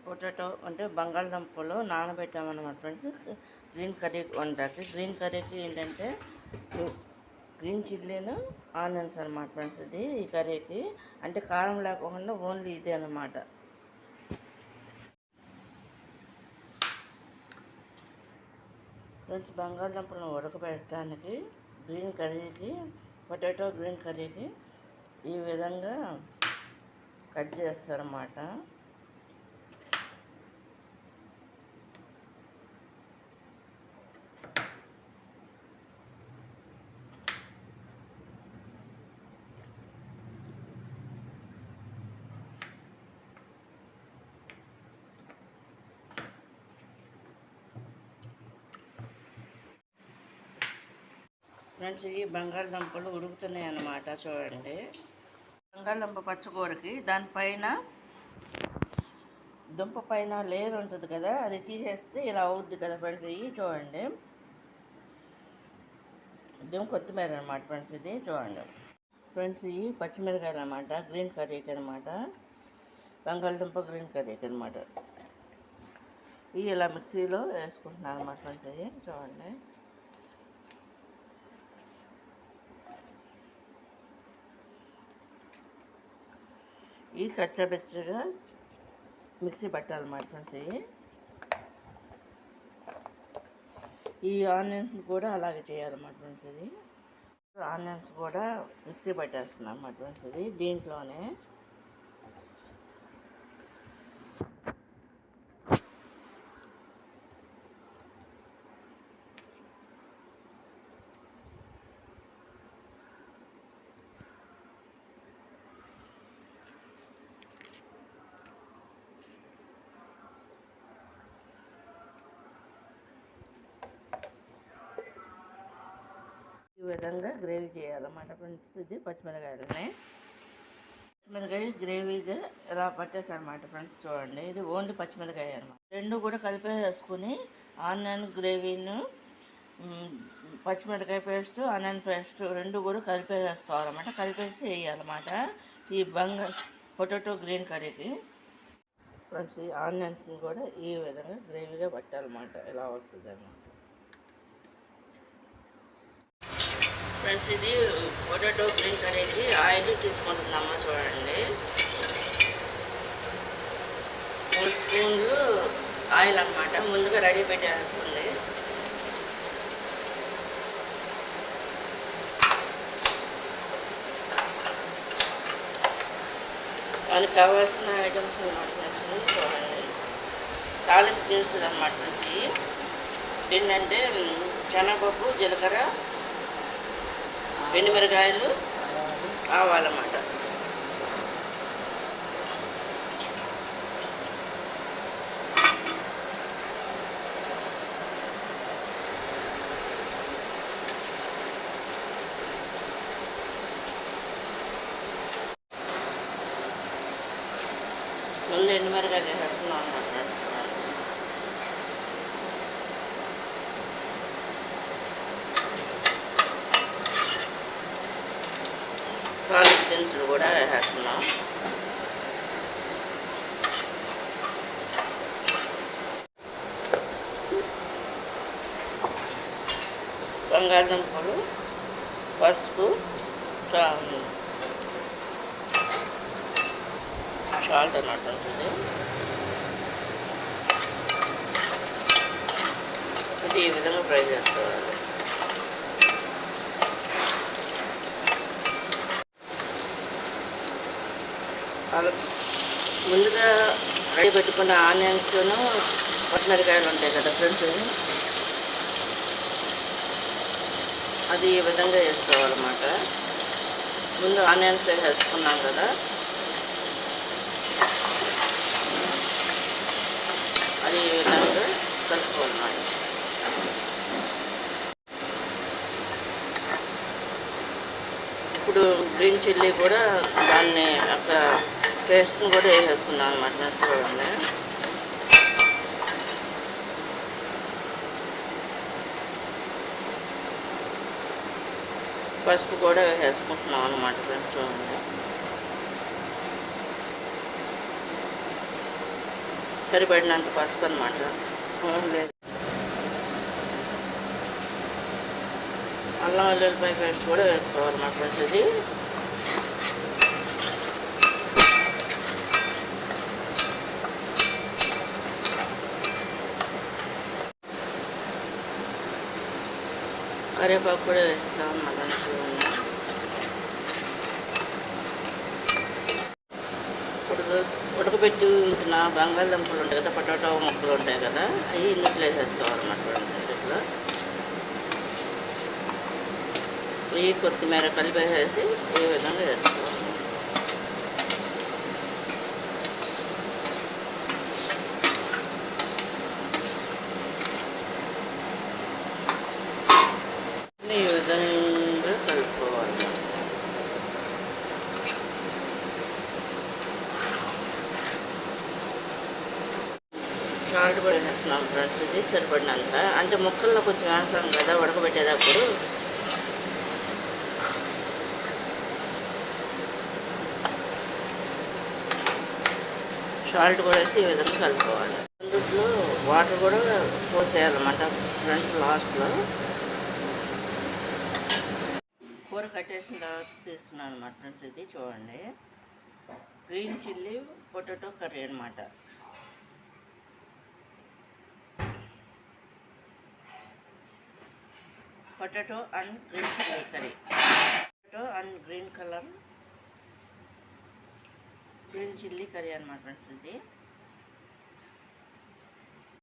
Potato అంటే బంగాళదుంపలు నానబెట్టామన్నమాట friends. Green curry వంటకి. గ్రీన్ కర్రీకి ఏంటంటే గ్రీన్ చిల్లీను ఆనియన్స్ అనమాట ఫ్రెండ్స్. ఇది ఈ కర్రీకి అంటే కారం లేకుండా ఓన్లీ ఇదే అన్నమాట. ఫ్రెండ్స్, బంగాళదుంపలను ఉడకబెట్టడానికి గ్రీన్ కర్రీకి, పొటాటో గ్రీన్ కర్రీకి ఈ విధంగా కట్ చేస్తారన్నమాట. ఫ్రెండ్స్, ఈ బంగాళదుంపలు ఉడుకుతున్నాయి అన్నమాట. చూడండి, బంగాళదుంప పచ్చకూరకి దానిపైన దుంప పైన లేయర్ ఉంటుంది కదా, అది తీసేస్తే ఇలా అవుద్ది కదా ఫ్రెండ్స్. ఇవి చూడండి, ఇదేమో కొత్తిమీర అనమాట ఫ్రెండ్స్. ఇది చూడండి ఫ్రెండ్స్, ఇవి పచ్చిమిరకాయలు అనమాట గ్రీన్ కర్రీకి అనమాట. బంగాళదుంప గ్రీన్ కర్రీకి అనమాట. ఇవి ఇలా మిక్సీలో వేసుకుంటున్నాను అనమాట ఫ్రెండ్స్. ఇవి చూడండి. ఈ కచ్చబెచ్చగా మిక్సీ పట్టాలన్నమాట ఫ్రెండ్స్. ఈ ఆనియన్స్ కూడా అలాగే చేయాలన్నమాట ఫ్రెండ్స్. ఇది ఆనియన్స్ కూడా మిక్సీ పట్టేస్తున్నాం అన్నమాట ఫ్రెండ్స్. ఇది దీంట్లోనే ఈ విధంగా గ్రేవీ చేయాలన్నమాట ఫ్రెండ్స్. ఇది పచ్చిమిరకాయలని గ్రేవీగా ఇలా పట్టేసారన్నమాట ఫ్రెండ్స్. చూడండి, ఇది ఓన్లీ పచ్చిమిరకాయ అనమాట. రెండు కూడా కలిపేసుకుని ఆనియన్ గ్రేవీను, పచ్చిమిరకాయ పేస్ట్, ఆనియన్ పేస్ట్ రెండు కూడా కలిపేసుకోవాలన్నమాట. కలిపేసి వేయాలన్నమాట ఈ పొటాటో గ్రీన్ కర్రీకి ఫ్రెండ్స్. ఈ ఆనియన్స్ని కూడా ఈ విధంగా గ్రేవీగా పట్టాలన్నమాట. ఇలా వస్తుంది అన్నమాట ఫ్రెండ్స్. ఇది పొటాటో గ్రీన్ కర్రీకి ఆయిల్ తీసుకుంటున్నామా. చూడండి, 3 స్పూన్లు ఆయిల్ అన్నమాట. ముందుగా రెడీ పెట్టేస్తుంది. దానికి కావాల్సిన ఐటమ్స్ అన్నమాట ఫ్రెండ్స్. చూడండి, తాలింపు దినుసులు అన్నమాట ఫ్రెండ్స్. ఇవి ఏంటంటే శనగపప్పు, జీలకర్ర, ఎండుమిరకాయలు, ఆవాలన్నమాట. ముందు ఎండుమిరకాయలు వేసేస్తున్నాం అన్నమాట. తాలింపు దినుసులు కూడా వేసేస్తున్నాం. బంగాళదుంపలు, పసుపు, సాల్ట్ అన్నమాట ఉంటుంది. ఇది ఈ విధంగా ఫ్రై చేసుకోవాలి. ముందుగా రెడీ పెట్టుకున్న ఆనియన్స్ను, పచ్చిమిరకాయలు ఉంటాయి కదా ఫ్రెండ్స్, అది ఈ విధంగా వేసుకోవాలన్నమాట. ముందు ఆనియన్స్ వేసుకున్నాం కదా, అది ఈ విధంగా కలుపుకోవాలన్నమాట. ఇప్పుడు గ్రీన్ చిల్లీ కూడా దాన్ని అక్కడ పేస్ట్ని కూడా వేసేసుకున్నాం అన్నమాట. చూడండి, పసుపు కూడా వేసుకుంటున్నాం అన్నమాట ఫ్రెండ్స్. చూడండి, సరిపడినంత పసుపు అనమాట. లేదు, అల్లం వెల్లుల్లిపాయ పేస్ట్ కూడా వేసుకోవాలి మా ఫ్రెండ్స్. ఇది కరివేపాకు కూడా వేస్తాం మళ్ళీ. ఉడకబెట్టి ఉంచిన బంగాళదుంపలు ఉంటాయి కదా, పొటాటో ముక్కలు ఉంటాయి కదా, అవి ఇందులో వేసేసుకోవాలన్నమాట ఫ్రెండ్స్. ఇందులో ఈ కొత్తిమీర కలిపేసేసి ఈ విధంగా వేసుకోవాలి. ఈ విధంగా కలుపుకోవాలి. సాల్ట్ కూడా వేస్తున్నాం ఫ్రెండ్స్. ఇది సరిపడినంత, అంటే ముక్కల్లో కొంచెం వేస్తాం కదా ఉడకబెట్టేటప్పుడు. సాల్ట్ కూడా వేసి ఈ విధంగా కలుపుకోవాలి. అందులో వాటర్ కూడా పోసేయాలన్నమాట ఫ్రెండ్స్ లాస్ట్లో. కూర కట్టేసిన తర్వాత తీస్తున్నాను అనమాట ఫ్రెండ్స్. ఇది చూడండి, గ్రీన్ చిల్లీ పొటాటో కర్రీ అనమాట. Potato and green chilli curry, potato and green chilli curry అనమాట ఫ్రెండ్స్. ఇది